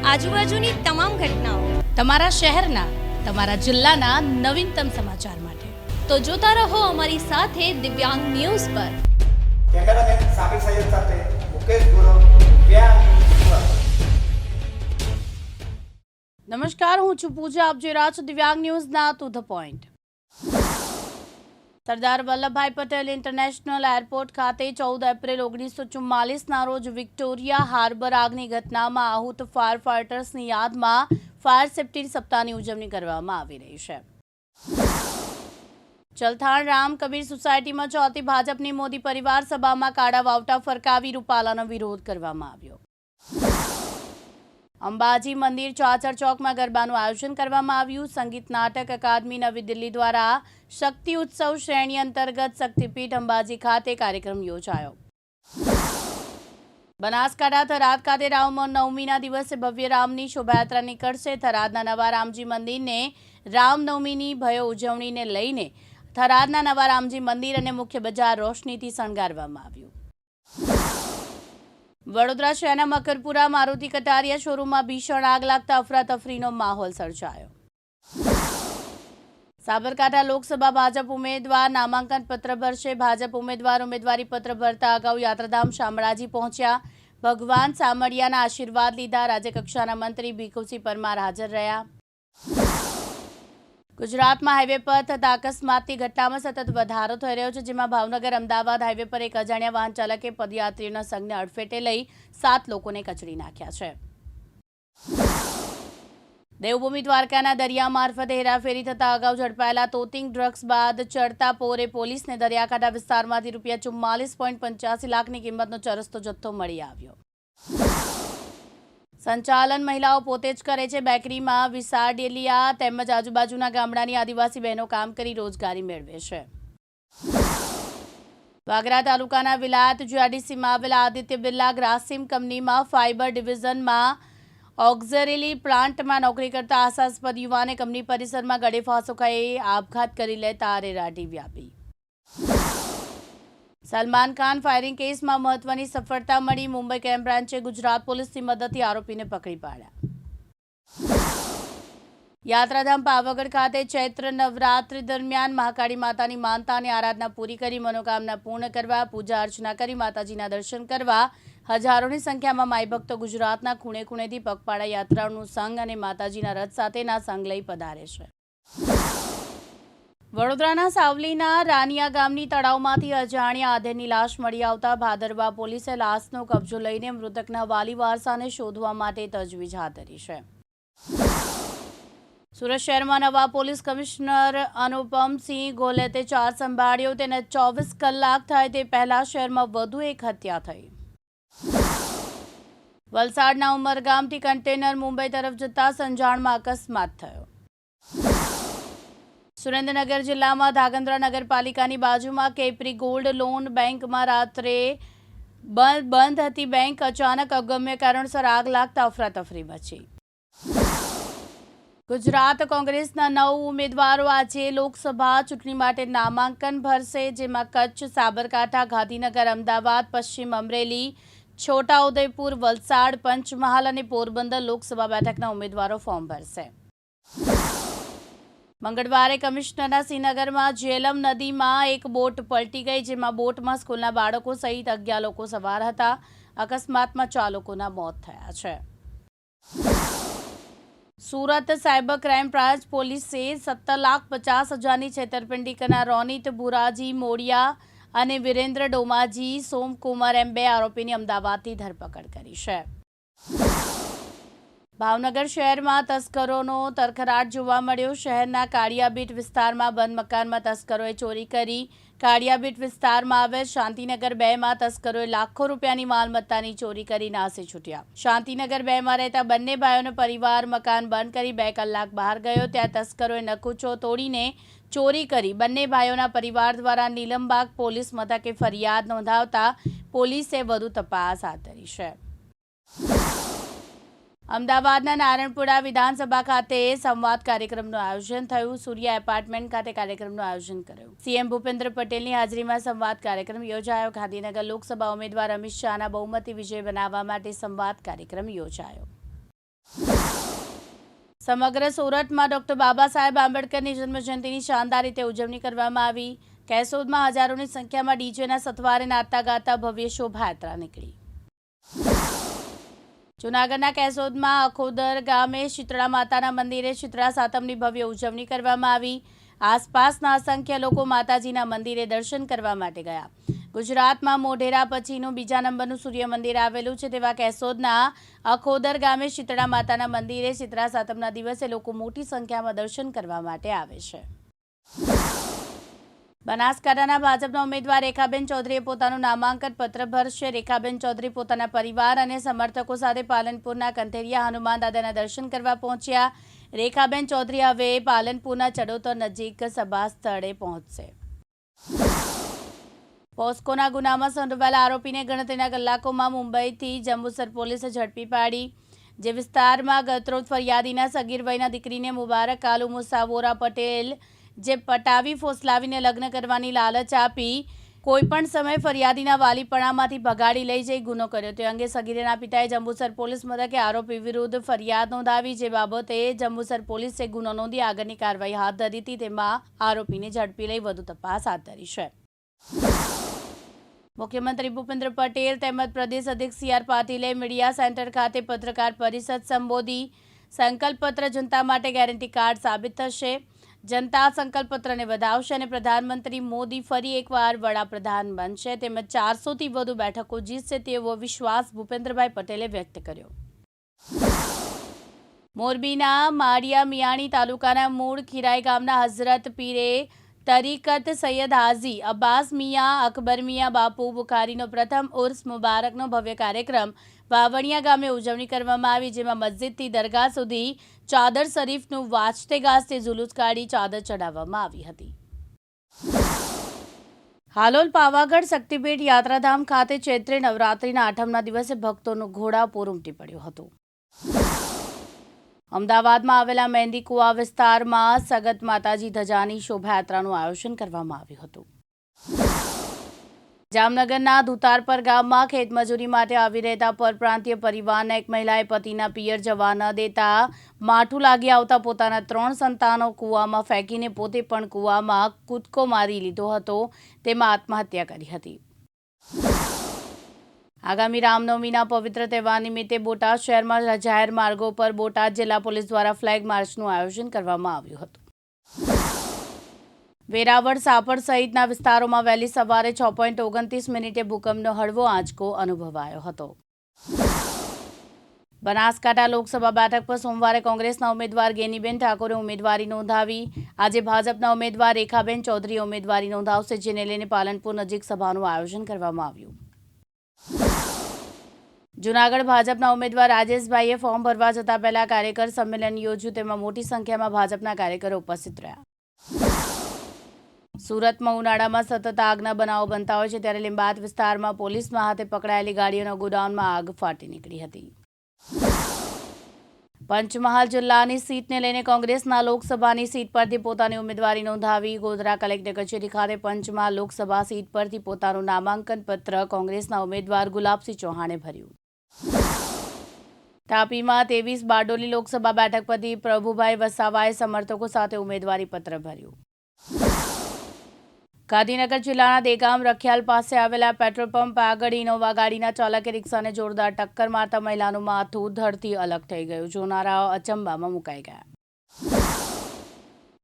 આજુબાજુની તમામ ઘટનાઓ, તમારા શહેરના, તમારા જિલ્લાના નવીનતમ સમાચાર માટે તો જોતા રહો અમારી સાથે દિવ્યાંગ ન્યૂઝ પર. કેમેરામેન સાબિર સૈયદ સાથે મુકેશ ગુરવ, દિવ્યાંગ ન્યૂઝ. નમસ્કાર, હું છું પૂજા. આપ જોઈ રહ્યા છો દિવ્યાંગ ન્યૂઝના to the point. Sardar Vallabhbhai Patel international airport ખાતે 14 એપ્રિલ 1944ના રોજ વિક્ટોરિયા હાર્બર આગની ઘટનામાં આહુત ફાયર ફાઇટર્સની યાદમાં ફાયર સેફ્ટી સપ્તાહની ઉજવણી કરવામાં આવી રહી છે. ચલથાણ રામ કબીર સોસાયટીમાં ચોથી ભાજપની મોદી પરિવાર સભામાં કાળા વાવટા ફરકાવી રૂપાલાનો વિરોધ કરવામાં આવ્યો. અંબાજી મંદિર ચાચર ચોકમાં ગરબાનું આયોજન કરવામાં આવ્યું. સંગીત નાટક અકાદમી નવી દિલ્હી દ્વારા શક્તિ ઉત્સવ શ્રેણી અંતર્ગત શક્તિપીઠ અંબાજી ખાતે કાર્યક્રમ યોજાયો. બનાસકાંઠા થરાદ ખાતે રામનવમીના દિવસે ભવ્ય રામની શોભાયાત્રા નીકળશે. થરાદના નવા રામજી મંદિરને રામનવમીની ભવ્ય ઉજવણીને લઈને થરાદના નવા રામજી મંદિર અને મુખ્ય બજાર રોશનીથી શણગારવામાં આવ્યું. વડોદરા શહેરના મકરપુરા મારુતિ કટારિયા શોરૂમમાં ભીષણ આગ લાગતા અફરાતફરીનો માહોલ સર્જાયો. સાબરકાંઠા લોકસભા ભાજપ ઉમેદવાર નામાંકન પત્ર ભરશે. ભાજપ ઉમેદવાર ઉમેદવારી પત્ર ભરતા અગાઉ યાત્રાધામ શામળાજી પહોંચ્યા. ભગવાન સામળિયાના આશીર્વાદ લીધા. રાજ્યકક્ષાના મંત્રી ભીખુસિંહ પરમાર હાજર રહ્યા. ગુજરાતમાં હાઈવે પર થતા અકસ્માતની ઘટનામાં સતત વધારો થઈ રહ્યો છે, જેમાં ભાવનગર અમદાવાદ હાઈવે પર એક અજાણ્યા વાહન ચાલકે પદયાત્રીઓના સંઘને અડફેટે લઈ 7 લોકોને કચડી નાખ્યા છે. દેવભૂમિ દ્વારકાના દરિયા મારફતે હેરાફેરી થતા અગાઉ ઝડપાયેલા તોતિંગ ડ્રગ્સ બાદ ચડતા પોરે પોલીસને દરિયાકાંઠા વિસ્તારમાંથી ₹44.85 લાખની કિંમતનો ચરસતો જથ્થો મળી આવ્યો. સંચાલન મહિલાઓ પોતે જ કરે છે. બેકરીમાં વિસાડેલિયા તેમજ આજુબાજુના ગામડાની આદિવાસી બહેનો કામ કરી રોજગારી મેળવે છે. વાગરા તાલુકાના વિલાયત જીઆઈડીસીમાં આવેલા આદિત્ય બિરલા ગ્રાસિમ કંપનીમાં ફાઇબર ડિવિઝનમાં ઓક્ઝિલરી પ્લાન્ટમાં નોકરી કરતા આશાસ્પદ યુવાને કંપની પરિસરમાં ગળે ફાંસો ખાઈ આપઘાત કરી લેતા આરેરાટી વ્યાપી. સલમાન ખાન ફાયરિંગ કેસમાં મહત્વની સફળતા મળી. મુંબઈ ક્રાઇમ બ્રાન્ચે ગુજરાત પોલીસની મદદથી આરોપીને પકડી પાડ્યા. યાત્રાધામ પાવાગઢ ખાતે ચૈત્ર નવરાત્રિ દરમિયાન મહાકાળી માતાની માનતા અને આરાધના પૂરી કરી મનોકામના પૂર્ણ કરવા પૂજા અર્ચના કરી માતાજીના દર્શન કરવા હજારોની સંખ્યામાં માઈ ભક્તો ગુજરાતના ખૂણે ખૂણેથી પગપાળા યાત્રાઓનું સંઘ અને માતાજીના રથ સાથેના સંઘ લઈ પધારે છે. વડોદરાના સાવલીના રાનિયા ગામની તળાવમાંથી અજાણ્યા આધેડની લાશ મળી આવતા ભાદરવા પોલીસે લાશનો કબજો લઈને મૃતકના વાલી વારસાને શોધવા માટે તજવીજ હાથ ધરી છે. સુરત શહેરમાં નવા પોલીસ કમિશનર અનુપમસિંહ ગોલેતે ચાર્જ સંભાળ્યો. તેને 24 કલાક થાય તે પહેલા શહેરમાં વધુ એક હત્યા થઈ. વલસાડના ઉમરગામથી કન્ટેનર મુંબઈ તરફ જતા સંજાણમાં અકસ્માત થયો. સુરેન્દ્રનગર જિલ્લામાં ધાંગધ્રા નગરપાલિકાની બાજુમાં કેપરી ગોલ્ડ લોન બેંકમાં રાત્રે બંધ હતી બેંક. અચાનક અગમ્ય કારણસર આગ લાગતા અફરાતફરી મચી. ગુજરાત કોંગ્રેસના 9 ઉમેદવારો આજે લોકસભા ચૂંટણી માટે નામાંકન ભરશે, જેમાં કચ્છ, સાબરકાંઠા, ગાંધીનગર, અમદાવાદ, પશ્ચિમ અમરેલી, છોટાઉદેપુર, વલસાડ, પંચમહાલ અને પોરબંદર લોકસભા બેઠકના ઉમેદવારો ફોર્મ ભરશે. મંગળવારે કમિશનરના શ્રીનગરમાં જેલમ નદીમાં એક બોટ પલટી ગઈ, જેમાં બોટમાં સ્કૂલના બાળકો સહિત 11 લોકો સવાર હતા. અકસ્માતમાં 4 લોકોના મોત થયા છે. સુરત સાયબર ક્રાઇમ બ્રાન્ચ પોલીસે 17,50,000ની છેતરપિંડી કરનાર રોનિત ભુરાજી મોડિયા અને વિરેન્દ્ર ડોમાજી સોમકુમાર એમ 2 આરોપીની અમદાવાદથી ધરપકડ કરી છે. ભાવનગર શહેરમાં તસ્કરોનો તરખરાટ જોવા મળ્યો. શહેરના કાળિયાબીટ વિસ્તારમાં બંધ મકાનમાં તસ્કરોએ ચોરી કરી. કાળિયાબીટ વિસ્તારમાં આવેલ શાંતિનગર 2માં તસ્કરોએ લાખો રૂપિયાની માલમત્તાની ચોરી કરી નાસી છૂટ્યા. શાંતિનગર 2માં રહેતા બંને ભાઈઓનો પરિવાર મકાન બંધ કરી 2 કલાક બહાર ગયો. ત્યાં તસ્કરોએ નકુચો તોડીને ચોરી કરી. બંને ભાઈઓના પરિવાર દ્વારા નીલમબાગ પોલીસ મથકે ફરિયાદ નોંધાવતા પોલીસે વધુ તપાસ હાથ ધરી છે. અમદાવાદના નારણપુરા વિધાનસભા ખાતે સંવાદ કાર્યક્રમનું આયોજન થયું. સૂર્યા એપાર્ટમેન્ટ ખાતે કાર્યક્રમનું આયોજન કરાયું. સીએમ ભૂપેન્દ્ર પટેલની હાજરીમાં સંવાદ કાર્યક્રમ યોજાયો. ગાંધીનગર લોકસભા ઉમેદવાર અમિત શાહના બહુમતી વિજય બનાવવા માટે સંવાદ કાર્યક્રમ યોજાયો. સમગ્ર સુરતમાં ડોક્ટર બાબા સાહેબ આંબેડકરની જન્મજયંતિની શાનદાર રીતે ઉજવણી કરવામાં આવી. કેશોદમાં હજારોની સંખ્યામાં ડીજેના સથવારે નાચતા ગાતા ભવ્ય શોભાયાત્રા નીકળી. જૂનાગઢના કેશોદમાં અખોદર ગામે શીતળા માતાના મંદિરે શીતળા સાતમની ભવ્ય ઉજવણી કરવામાં આવી. આસપાસના અસંખ્ય લોકો માતાજીના મંદિરે દર્શન કરવા માટે ગયા. ગુજરાતમાં મોઢેરા પછીનું બીજા નંબરનું સૂર્ય મંદિર આવેલું છે તેવા કેશોદના અખોદર ગામે શીતળા માતાના મંદિરે શીતળા સાતમના દિવસે લોકો મોટી સંખ્યામાં દર્શન કરવા માટે આવે છે. બનાસકાંઠાના ભાજપના ઉમેદવાર રેખાબેન ચૌધરીએ પોતાનું નામાંકન પત્ર ભરશે. રેખાબેન ચૌધરી પોતાના પરિવાર અને સમર્થકો સાથે પાલનપુરના કંથેરિયા હનુમાન દાદાના દર્શન કરવા પહોંચ્યા. રેખાબેન ચૌધરી હવે પાલનપુરના ચડોતર નજીક સભા સ્થળે પહોંચશે. પોસ્કોના ગુનામાં સંડોવાયેલા આરોપીને ગણતરીના કલાકોમાં મુંબઈથી જંબુસર પોલીસે ઝડપી પાડી. જે વિસ્તારમાં ગતરોજ ફરિયાદીના સગીર વયના દીકરીને મુબારક આલુ મુસાવોરા પટેલ જે પટાવી ફોસલાવીને લગ્ન કરવાની લાલચ આપી કોઈપણ સમયે ફરિયાદીના વાલીપણામાંથી ભગાડી લઈ જઈ ગુનો કર્યો. તે અંગે સગીરના પિતાએ જંબુસર પોલીસ મથકે આરોપી વિરુદ્ધ ફરિયાદ નોંધાવી. જે બાબતે જંબુસર પોલીસે ગુનો નોંધી આગળની કાર્યવાહી હાથ ધરી હતી. તેમાં આરોપીને ઝડપી લઈ વધુ તપાસ હાથ ધરી છે. મુખ્યમંત્રી ભૂપેન્દ્ર પટેલ તેમજ પ્રદેશ અધ્યક્ષ સી.આર. પાટીલે મીડિયા સેન્ટર ખાતે પત્રકાર પરિષદ સંબોધી. સંકલ્પપત્ર જનતા માટે ગેરંટી કાર્ડ સાબિત થશે. જનતા સંકલ્પપત્રને વધાવશે અને પ્રધાનમંત્રી મોદી ફરી એકવાર વડાપ્રધાન બનશે તેમજ 400થી વધુ બેઠકો જીતશે તેવો વિશ્વાસ ભૂપેન્દ્રભાઈ પટેલે વ્યક્ત કર્યો. મોરબીના માળિયા મિયાણી તાલુકાના મૂળ ખીરાઈ ગામના હઝરત પીરે તરીકત સૈયદ હાજી અબ્બાસ મિયા અકબર મિયા બાપુ બુખારીનો પ્રથમ ઉર્સ મુબારકનો ભવ્ય કાર્યક્રમ વાવણિયા ગામે ઉજવણી કરવામાં આવી. જેમાં મસ્જિદથી દરગાહ સુધી ચાદર શરીફનું વાજતે ગાજતે જુલુસ કાઢી ચાદર ચડાવવામાં આવી હતી. હાલોલ પાવાગઢ શક્તિપીઠ યાત્રાધામ ખાતે ચૈત્રી નવરાત્રિના આઠમના દિવસે ભક્તોનું ઘોડાપૂર ઉમટી પડ્યું હતું. અમદાવાદમાં આવેલા મહેંદી કુવા વિસ્તારમાં સગત માતાજી ધજાની શોભાયાત્રાનું આયોજન કરવામાં આવ્યું હતું. જામનગરના ધુતારપર ગામમાં ખેતમજૂરી માટે આવી રહેતા પરપ્રાંતીય પરિવારના એક મહિલાએ પતિના પિયર જવા ન દેતા માઠું લાગી આવતા પોતાના 3 સંતાનો કૂવામાં ફેંકીને પોતે પણ કૂવામાં કૂદકો મારી લીધો હતો. તેમાં આત્મહત્યા કરી હતી. આગામી રામનવમીના પવિત્ર તહેવાર નિમિત્તે બોટાદ શહેરમાં જાહેર માર્ગો પર બોટાદ જિલ્લા પોલીસ દ્વારા ફ્લેગ માર્ચનું આયોજન કરવામાં આવ્યું હતું. વેરાવળ સાપડ સહિતના વિસ્તારોમાં વહેલી સવારે 6:29 ભૂકંપનો હળવો આંચકો અનુભવાયો હતો. બનાસકાંઠા લોકસભા બેઠક પર સોમવારે કોંગ્રેસના ઉમેદવાર ગેનીબેન ઠાકોરે ઉમેદવારી નોંધાવી. આજે ભાજપના ઉમેદવાર રેખાબેન ચૌધરીએ ઉમેદવારી નોંધાવશે, જેને લઈને પાલનપુર નજીક સભાનું આયોજન કરવામાં આવ્યું. જૂનાગઢ ભાજપના ઉમેદવાર રાજેશભાઈએ ફોર્મ ભરવા જતા પહેલા કાર્યકર સંમેલન યોજ્યું. તેમાં મોટી સંખ્યામાં ભાજપના કાર્યકરો ઉપસ્થિત રહ્યા. સુરતમાં ઉનાળામાં સતત આગના બનાવો બનતા હોય છે ત્યારે લીંબાદ વિસ્તારમાં પોલીસના હાથે પકડાયેલી ગાડીઓના ગોડાઉનમાં આગ ફાટી નીકળી હતી. પંચમહાલ જિલ્લાની સીટને લઈને કોંગ્રેસના લોકસભાની સીટ પરથી પોતાની ઉમેદવારી નોંધાવી. ગોધરા કલેક્ટર કચેરી ખાતે પંચમહાલ લોકસભા સીટ પરથી પોતાનું નામાંકન પત્ર કોંગ્રેસના ઉમેદવાર ગુલાબસિંહ ચૌહાણે ભર્યું. તાપીમાં 23 બારડોલી લોકસભા બેઠક પરથી પ્રભુભાઈ વસાવાએ સમર્થકો સાથે ઉમેદવારી પત્ર ભર્યું. ગાંધીનગર જિલ્લાના દેગામ રખિયાલ પાસે આવેલા પેટ્રોલ પંપ આગળ ઇનોવા ગાડીના ચાલકે રિક્ષાને જોરદાર ટક્કર મારતા મહિલાનું માથું ધડથી અલગ થઈ ગયું. જોનારાઓ અચંબામાં મુકાઈ ગયા.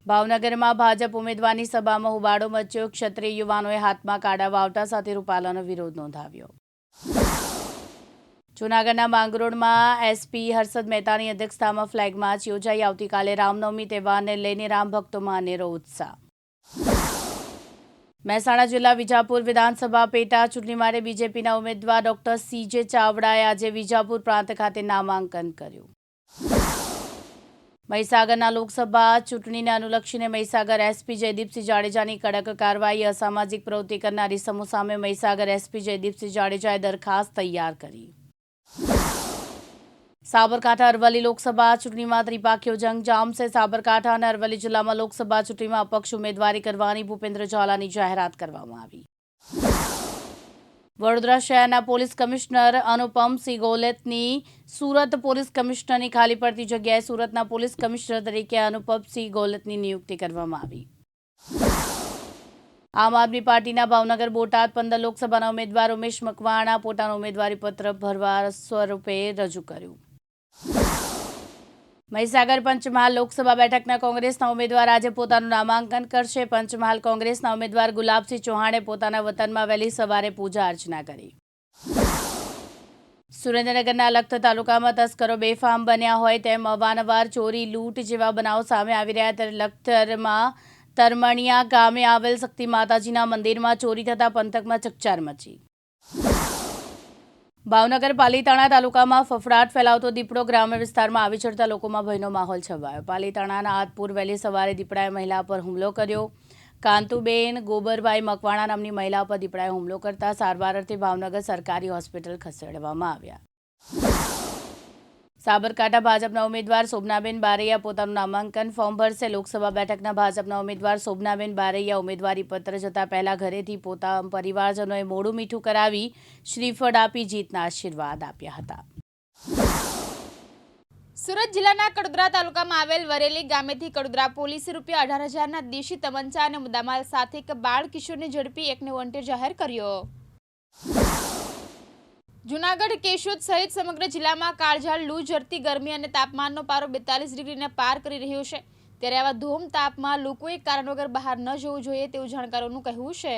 ભાવનગરમાં ભાજપ ઉમેદવારની સભામાં હોબાળો મચ્યો. ક્ષત્રિય યુવાનોએ હાથમાં કાડા વાવટા સાથે રૂપાલાનો વિરોધ નોંધાવ્યો. જૂનાગઢના માંગરોળમાં એસપી હર્ષદ મહેતાની અધ્યક્ષતામાં ફ્લેગ માર્ચ યોજાઈ. આવતીકાલે રામનવમી તહેવારને લઈને રામ ભક્તોમાં અનેરો ઉત્સાહ. મહેસાણા જિલ્લા વિજાપુર વિધાનસભા પેટા ચૂંટણી માટે બીજેપીના ઉમેદવાર ડોક્ટર સીજે ચાવડાએ આજે વિજાપુર પ્રાંત ખાતે નામાંકન કર્યું. મહીસાગરના લોકસભા ચૂંટણીને અનુલક્ષીને મહીસાગર એસપી જયદીપસિંહ જાડેજાની કડક કાર્યવાહી. અસામાજિક પ્રવૃત્તિ કરનારી સમૂહ સામે મહીસાગર એસપી જયદીપસિંહ જાડેજાએ દરખાસ્ત તૈયાર કરી. સાબરકાંઠા અરવલ્લી લોકસભા ચૂંટણીમાં ત્રિપાખીયો જંગ જામશે. સાબરકાંઠા અને અરવલ્લી જિલ્લામાં લોકસભા ચૂંટણીમાં અપક્ષ ઉમેદવારી કરવાની ભૂપેન્દ્ર ઝાલાની જાહેરાત કરવામાં આવી. વડોદરા શહેરના પોલીસ કમિશનર અનુપમસિંહ ગોલતની સુરત પોલીસ કમિશનરની ખાલી પડતી જગ્યાએ સુરતના પોલીસ કમિશનર તરીકે અનુપમસિંહ ગોલતની નિયુક્તિ કરવામાં આવી. આમ આદમી પાર્ટીના ભાવનગર બોટાદ 15 લોકસભાના ઉમેદવાર ઉમેશ મકવાણા પોતાનું ઉમેદવારી પત્ર ભરવા સ્વરૂપે રજૂ કર્યું. મહીસાગર પંચમહાલ લોકસભા બેઠકના કોંગ્રેસના ઉમેદવાર આજે પોતાનું નામાંકન કરશે. પંચમહાલ કોંગ્રેસના ઉમેદવાર ગુલાબસિંહ ચૌહાણે પોતાના વતનમાં વહેલી સવારે પૂજા અર્ચના કરી. સુરેન્દ્રનગરના લખતર તાલુકામાં તસ્કરો બેફામ બન્યા હોય તેમ અવારનવાર ચોરી લૂંટ જેવા બનાવો સામે આવી રહ્યા ત્યારે લખતરમાં તરમણિયા ગામે આવેલ શક્તિ માતાજીના મંદિરમાં ચોરી થતા પંથકમાં ચકચાર મચી. ભાવનગર પાલીતાણા તાલુકામાં ફફડાટ ફેલાવતો દીપડો ગ્રામ્ય વિસ્તારમાં આવી ચડતા લોકોમાં ભયનો માહોલ છવાયો. પાલીતાણાના આદપુર વહેલી સવારે દીપડાએ મહિલા પર હુમલો કર્યો. કાંતુબેન ગોબરભાઈ મકવાણા નામની મહિલા પર દીપડાએ હુમલો કરતા સારવાર અર્થે ભાવનગર સરકારી હોસ્પિટલ ખસેડવામાં આવ્યા. સાબરકાંઠા ભાજપના ઉમેદવાર શોભનાબેન બારૈયા પોતાનું નામાંકન ફોર્મ ભરશે. લોકસભા બેઠકના ભાજપના ઉમેદવાર શોભનાબેન બારૈયા ઉમેદવારી પત્ર જતા પહેલા ઘરેથી પોતાના પરિવારજનોએ મોડું મીઠું કરાવી શ્રીફળ આપી જીતના આશીર્વાદ આપ્યા હતા. સુરત જિલ્લાના કડોદરા તાલુકામાં આવેલ વરેલી ગામેથી કડોદરા પોલીસે ₹18,000ના દેશી તમંચા અને મુદ્દામાલ સાથે એક બાળ કિશોરને ઝડપી એકને વોન્ટેડ જાહેર કર્યો. જૂનાગઢ કેશોદ સહિત સમગ્ર જિલ્લામાં કાળઝાળ લૂ ઝરતી ગરમી અને તાપમાનનો પારો 42 ડિગ્રીને પાર કરી રહ્યો છે. ત્યારે આવા ધોમ તાપમાં લોકોએ કારણ વગર બહાર ન જવું જોઈએ તેવું જાણકારોનું કહેવું છે.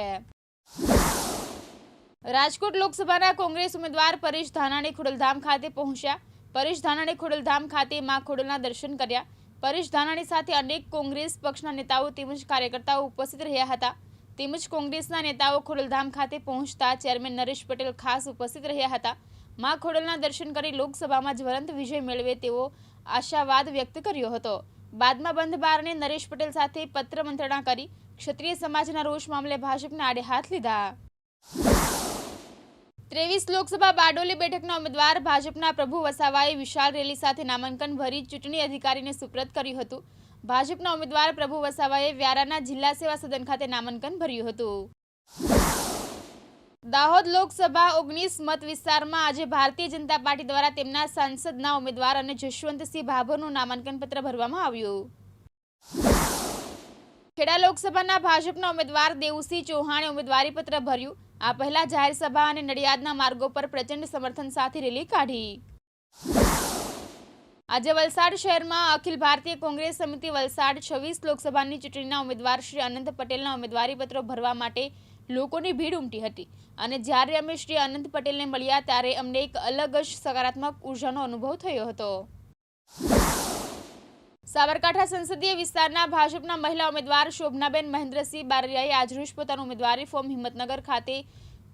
રાજકોટ લોકસભાના કોંગ્રેસ ઉમેદવાર પરેશ ધાનાણી ખોડલધામ ખાતે પહોંચ્યા. પરેશ ધાનાણી ખોડલધામ ખાતે માં ખોડલના દર્શન કર્યા. પરેશ ધાનાણી સાથે અનેક કોંગ્રેસ પક્ષના નેતાઓ તેમજ કાર્યકર્તાઓ ઉપસ્થિત રહ્યા હતા. તેમજ કોંગ્રેસના નેતાઓ ખોડલધામ ખાતે પહોંચતા ચેરમેન નરેશ પટેલ ખાસ ઉપસ્થિત રહ્યા હતા. માં ખોડલના દર્શન કરી લોકસભામાં જ્વલંત વિજય મેળવે તેવો આશાવાદ વ્યક્ત કર્યો હતો. બાદમાં બંધ બારણે નરેશ પટેલ સાથે પત્ર મંત્રણા કરી ક્ષત્રિય સમાજના રોષ મામલે ભાજપના આડે હાથ લીધા. 23 લોકસભા બારડોલી બેઠકના ઉમેદવાર ભાજપના પ્રભુ વસાવાએ વિશાળ રેલી સાથે નામાંકન ભરી ચૂંટણી અધિકારીને સુપ્રત કર્યું હતું. ભાજપના ઉમેદવાર પ્રભુ વસાવાએ વ્યારાના જિલ્લા સેવા સદન ખાતે નામાંકન ભર્યું હતું. દાહોદ લોકસભા 19 મત વિસ્તારમાં આજે ભારતીય જનતા પાર્ટી દ્વારા તેમના સાંસદના ઉમેદવાર અને જશવંતસિંહ ભાભોરનું નામાંકન પત્ર ભરવામાં આવ્યું. ખેડા લોકસભાના ભાજપના ઉમેદવાર દેવુસિંહ ચૌહાણે ઉમેદવારી પત્ર ભર્યું. આ પહેલા જાહેર સભા અને નડિયાદના માર્ગો પર પ્રચંડ સમર્થન સાથે રેલી કાઢી. આજે વલસાડ શહેરમાં અખિલ ભારતીય કોંગ્રેસ સમિતિ વલસાડ 26 લોકસભાની ચૂંટણીના ઉમેદવાર શ્રી અનંત પટેલના ઉમેદવારી પત્રો ભરવા માટે લોકોની ભીડ ઉમટી હતી અને જ્યારે અમે શ્રી અનંત પટેલને મળ્યા ત્યારે અમને એક અલગ જ સકારાત્મક ઉર્જાનો અનુભવ થયો હતો. સાબરકાંઠા સંસદીય વિસ્તારના ભાજપના મહિલા ઉમેદવાર શોભનાબેન મહેન્દ્રસિંહ બારૈયાએ આજરોજ પોતાનું ઉમેદવારી ફોર્મ હિંમતનગર ખાતે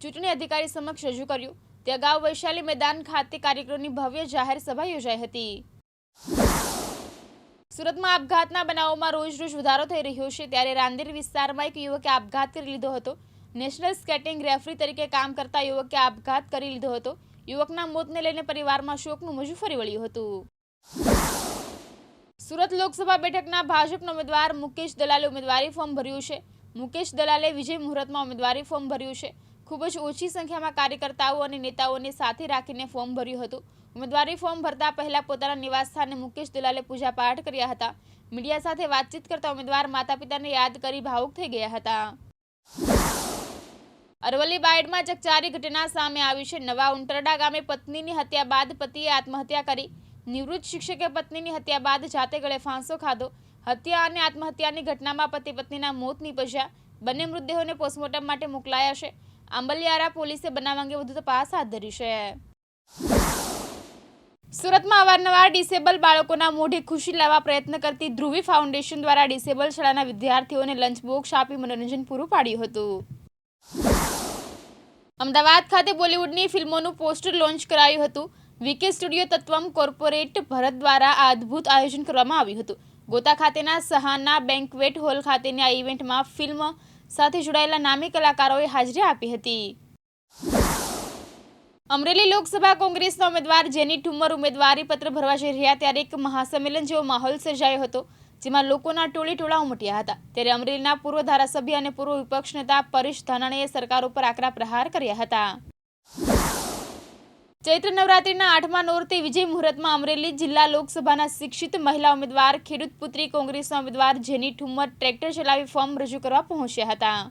ચૂંટણી અધિકારી સમક્ષ રજૂ કર્યું. તે અગાઉ વૈશાલી મેદાન ખાતે કાર્યકરોની ભવ્ય જાહેર સભા યોજાઈ હતી. સુરતમાં આપઘાતના બનાવોમાં રોજ વધારો થઈ રહ્યો છે ત્યારે રાંદેર વિસ્તારમાં એક યુવકે આપઘાત કરી લીધો હતો. નેશનલ સ્કેટિંગ રેફરી તરીકે કામ કરતા યુવકે આપઘાત કરી લીધો હતો. યુવકના મોતને લઈને પરિવારમાં શોકનું મોજું ફરી વળ્યું હતું. સુરત લોકસભા બેઠકના ભાજપના ઉમેદવાર મુકેશ દલાલે ઉમેદવારી ફોર્મ ભર્યું છે. મુકેશ દલાલે વિજય મુહૂર્તમાં ઉમેદવારી ફોર્મ ભર્યું છે. ખૂબ જ ઓછી સંખ્યામાં કાર્યકર્તાઓ અને નેતાઓને સાથે રાખીને ફોર્મ ભર્યું હતું. ઉમેદવારી ફોર્મ ભરતા પહેલા પોતાના નિવાસસ્થાને મુકેશ દલાલે પૂજાપાઠ કર્યા હતા. મીડિયા સાથે વાતચીત કરતા ઉમેદવાર માતા પિતાને યાદ કરી ભાવુક થઈ ગયા હતા. અરવલ્લી બાયડમાં ચકચારી ઘટના સામે આવી છે. નવા ઉંટરડા ગામે પત્નીની હત્યા બાદ પતિએ આત્મહત્યા કરી. નિવૃત્ત શિક્ષકે પત્નીની હત્યા બાદ જાતે ગળે ફાંસો ખાધો. હત્યા અને આત્મહત્યાની ઘટનામાં પતિ પત્નીના મોત નીપજ્યા. બંને મૃતદેહોને પોસ્ટમોર્ટમ માટે મોકલાયા છે. આંબલિયારા પોલીસે બનાવ અંગે વધુ તપાસ હાથ ધરી છે. સુરતમાં અવારનવાર ડિસેબલ બાળકોના મોઢે ખુશી લાવવા પ્રયત્ન કરતી ધ્રુવી ફાઉન્ડેશન દ્વારા ડિસેબલ શાળાના વિદ્યાર્થીઓને લંચ બોક્સ આપી મનોરંજન પૂરું પાડ્યું હતું. અમદાવાદ ખાતે બોલિવૂડની ફિલ્મોનું પોસ્ટર લોન્ચ કરાયું હતું. વીકે સ્ટુડિયો તત્વમ કોર્પોરેટ ભરત દ્વારા આ અદ્ભુત આયોજન કરવામાં આવ્યું હતું. ગોતા ખાતેના સહાના બેન્ક્વેટ હોલ ખાતેની આ ઇવેન્ટમાં ફિલ્મ સાથે જોડાયેલા નામી કલાકારોએ હાજરી આપી હતી. અમરેલી લોકસભા કોંગ્રેસના ઉમેદવાર જેની ઠુમ્મર ઉમેદવારી પત્ર ભરવા જઈ રહ્યા ત્યારે એક મહાસંમેલન જેવો માહોલ સર્જાયો હતો, જેમાં લોકોના ટોળા ઉમટ્યા હતા. ત્યારે અમરેલીના પૂર્વ ધારાસભ્ય અને પૂર્વ વિપક્ષ નેતા પરેશ ધાનાણીએ સરકાર ઉપર આકરા પ્રહાર કર્યા હતા. ચૈત્ર નવરાત્રીના 8મા નોરતે વિજય મુહૂર્તમાં અમરેલી જિલ્લા લોકસભાના શિક્ષિત મહિલા ઉમેદવાર ખેડૂત પુત્રી કોંગ્રેસના ઉમેદવાર જેની ઠુમ્મર ટ્રેક્ટર ચલાવી ફોર્મ રજૂ કરવા પહોંચ્યા હતા.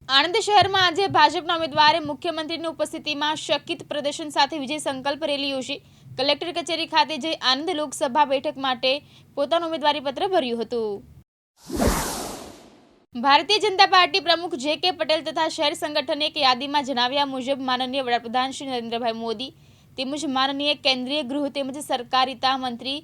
આણંદ શહેરમાં આજે ભાજપના ઉમેદવારે મુખ્યમંત્રીની ઉપસ્થિતિમાં શકિત પ્રદર્શન સાથે વિજય સંકલ્પ રેલી યોજી કલેક્ટર કચેરી ખાતે જઈ આણંદ લોકસભા બેઠક માટે પોતાનું ઉમેદવારી પત્ર ભર્યું હતું. ભારતીય જનતા પાર્ટી પ્રમુખ જે.કે. પટેલ તથા શહેર સંગઠને એક યાદીમાં જણાવ્યા મુજબ માનનીય વડાપ્રધાન શ્રી નરેન્દ્રભાઈ મોદી તેમજ માનનીય કેન્દ્રીય ગૃહ તેમજ સરકારિતા મંત્રી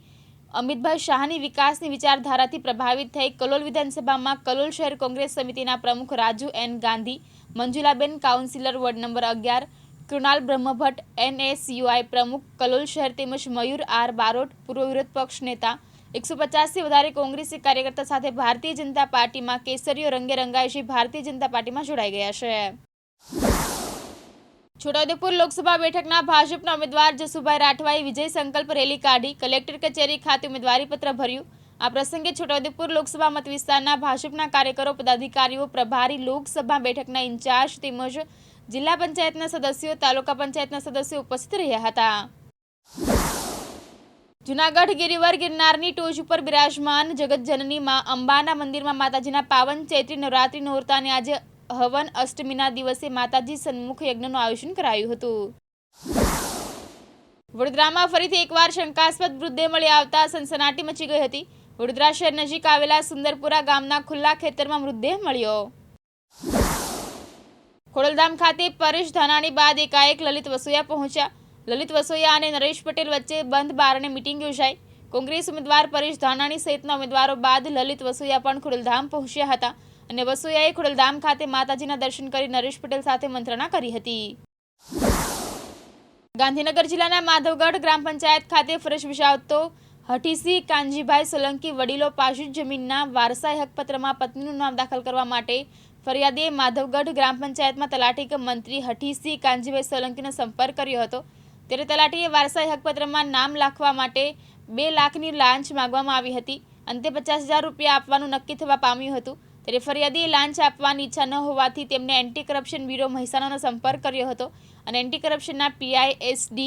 અમિતભાઈ શાહની વિકાસની વિચારધારાથી પ્રભાવિત થઈ કલોલ વિધાનસભામાં કલોલ શહેર કોંગ્રેસ સમિતિના પ્રમુખ Raju N Gandhi, Manjulaben councillor ward number 11, Krunal Brahmbhatt NSUI પ્રમુખ કલોલ શહેર તેમજ મયુર આર બારોટ પૂર્વ વિરોધ પક્ષ નેતા 150થી વધારે કોંગ્રેસી કાર્યકર્તા સાથે ભારતીય જનતા પાર્ટીમાં કેસરીઓ રંગે રંગાઈ ભારતીય જનતા પાર્ટીમાં જોડાઈ ગયા છે. છોટાઉદેપુર લોકસભા બેઠકના ભાજપના ઉમેદવાર જસુભાઈ રાઠવાએ વિજય સંકલ્પ રેલી કાઢી કલેક્ટર કચેરી ખાતે ઉમેદવારી પત્ર ભર્યું. આ પ્રસંગે છોટાઉદેપુર લોકસભા મત વિસ્તારના ભાજપના કાર્યકરો, પદાધિકારીઓ, પ્રભારી, લોકસભા બેઠકના ઇન્ચાર્જ તેમજ જિલ્લા પંચાયતના સદસ્યો, તાલુકા પંચાયતના સદસ્યો ઉપસ્થિત રહ્યા હતા. જૂનાગઢ ગિરિવર ગિરનારની ટોચ ઉપર બિરાજમાન જગતજનની માં અંબાના મંદિરમાં માતાજીના પાવન ચૈત્રી નવરાત્રી નોરતાને આજે હવન અષ્ટમીના દિવસે માતાજી સન્મુખ યજ્ઞનું આયોજન કરાયું હતું. વડોદરામાં ફરીથી એકવાર શંકાસ્પદ મૃતદેહ મળી આવતા સનસનાટી મચી ગઈ હતી. વડોદરા શહેર નજીક આવેલા સુંદરપુરા ગામના ખુલ્લા ખેતરમાં મૃતદેહ મળ્યો. ખોડલધામ ખાતે પરેશ ધાનાણી બાદ એકાએક લલિત વસોયા પહોંચ્યા. લલિત વસોયા અને નરેશ પટેલ વચ્ચે બંધ બારણે મીટિંગ યોજાઈ. કોંગ્રેસ ઉમેદવાર પરેશ ધાનાણી સહિતના ઉમેદવારો બાદ લલિત વસોયા પણ ખોડલધામ પહોંચ્યા હતા અને વસોયાએ ખોડલધામ ખાતે માતાજીના દર્શન કરી નરેશ પટેલ સાથે મંત્રણા કરી હતી. ગાંધીનગર જિલ્લાના માધવગઢ ગ્રામ પંચાયત ખાતે ફરજ બજાવતો હઠીસિંહ કાનજીભાઈ સોલંકી વડીલો પાસેથી જમીનના વારસાઈ હકપત્રમાં પત્નીનું નામ દાખલ કરવા માટે ફરિયાદીએ માધવગઢ ગ્રામ પંચાયતમાં તલાટી કમ મંત્રી હઠીસિંહ કાનજીભાઈ સોલંકીનો સંપર્ક કર્યો હતો. ત્યારે તલાટીએ વારસાઈ હકપત્રમાં નામ લખવા માટે 2 લાખની લાંચ માંગવામાં આવી હતી. અંતે 50,000 રૂપિયા આપવાનું નક્કી થવા પામ્યું હતું. ત્યારે ફરિયાદીએ લાંચ આપવાની ઈચ્છા ન હોવાથી તેમને એન્ટી કરપ્શન બ્યુરો મહેસાણાનો સંપર્ક કર્યો હતો અને એન્ટી કરપ્શનના PISD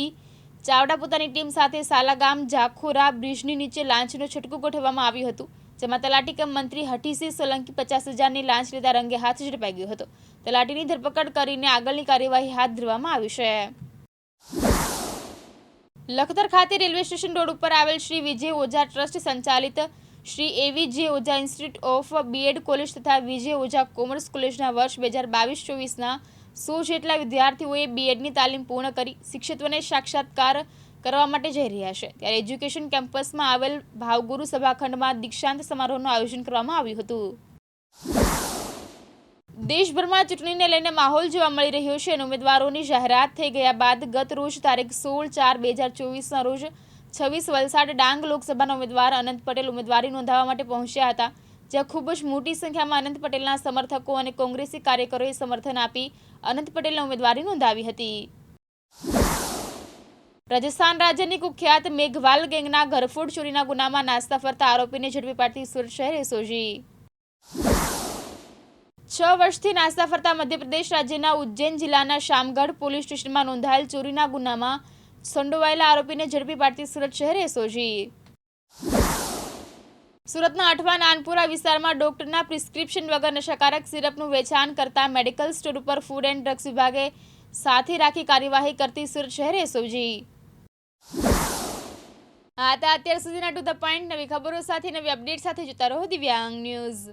ચાવડા પોતાની ટીમ સાથે સાલાગામ જાખોરા બ્રિજની નીચે લાંચનું છટકું ગોઠવવામાં આવ્યું હતું. જેમાં તલાટી કમ મંત્રી હઠીસિંહ સોલંકી 50,000ની લાંચ લેતા રંગે હાથ ઝડપાઈ ગયો હતો. તલાટીની ધરપકડ કરીને આગળની કાર્યવાહી હાથ ધરવામાં આવી છે. લખતર ખાતે રેલવે સ્ટેશન રોડ ઉપર આવેલ શ્રી વિજય ઓઝા ટ્રસ્ટ સંચાલિત Shri AVJ Oza institute of B.Ed college તથા વિજય ઓઝા કોમર્સ કોલેજના વર્ષ 2022-24ના 100 જેટલા વિદ્યાર્થીઓએ B.Edની તાલીમ પૂર્ણ કરી શિક્ષકત્વને સાક્ષાત્કાર કરવા માટે જઈ રહ્યા છે. ત્યારે એજ્યુકેશન કેમ્પસમાં આવેલ ભાવગુરુ સભાખંડમાં દીક્ષાંત સમારોહનું આયોજન કરવામાં આવ્યું હતું. દેશભરમાં ચૂંટણીને લઈને માહોલ જોવા મળી રહ્યો છે અને ઉમેદવારોની જાહેરાત થઈ ગયા બાદ ગત રોજ તારીખ 16/4/2024ના રોજ 26 વલસાડ ડાંગ લોકસભાના ઉમેદવાર અનંત પટેલ ઉમેદવારી નોંધાવવા માટે પહોંચ્યા હતા. જ્યાં ખૂબ જ મોટી સંખ્યામાં અનંત પટેલના સમર્થકો અને કોંગ્રેસી કાર્યકરોએ સમર્થન આપી અનંત પટેલને ઉમેદવારી નોંધાવી હતી. રાજસ્થાન રાજ્યની કુખ્યાત મેઘવાલ ગેંગના ઘરફોડ ચોરીના ગુનામાં નાસ્તા ફરતા આરોપીને ઝડપી પાડતી સુરત શહેર એસઓજી. 6 વર્ષથી નાસ્તા ફરતા મધ્યપ્રદેશ રાજ્યના ઉજ્જૈન જિલ્લાના શામગઢ પોલીસ સ્ટેશનમાં નોંધાયેલ ચોરીના ગુનામાં સંડોવાયેલા આરોપીને ઝડપી પાડતી સુરત શહેર એસઓજી. સુરતના 8મા નાનપુરા વિસ્તારમાં ડોક્ટરના પ્રિસ્ક્રિપ્શન વગર નશાકારક સિરપનું વેચાણ કરતા મેડિકલ સ્ટોર ઉપર ફૂડ એન્ડ ડ્રગ્સ વિભાગે સાથે રાખી કાર્યવાહી કરતી સુરત શહેર એસઓજી. આ હતા અત્યાર સુધીના ટુ ધ પોઈન્ટ. નવી ખબરો સાથે નવી અપડેટ સાથે જોતા રહો દિવ્યાંગ ન્યૂઝ.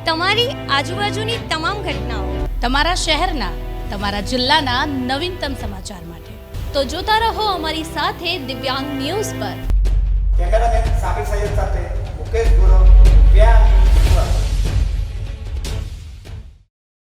તમારી આજુબાજુની તમામ ઘટનાઓ, તમારા શહેરના, તમારા જિલ્લાના નવીનતમ સમાચાર માટે તો જોતા રહો અમારી સાથે દિવ્યાંગ ન્યૂઝ પર. કેમેરામેન સાબિર સૈયદ સાથે મુકેશ ગુરવ, દિવ્યાંગ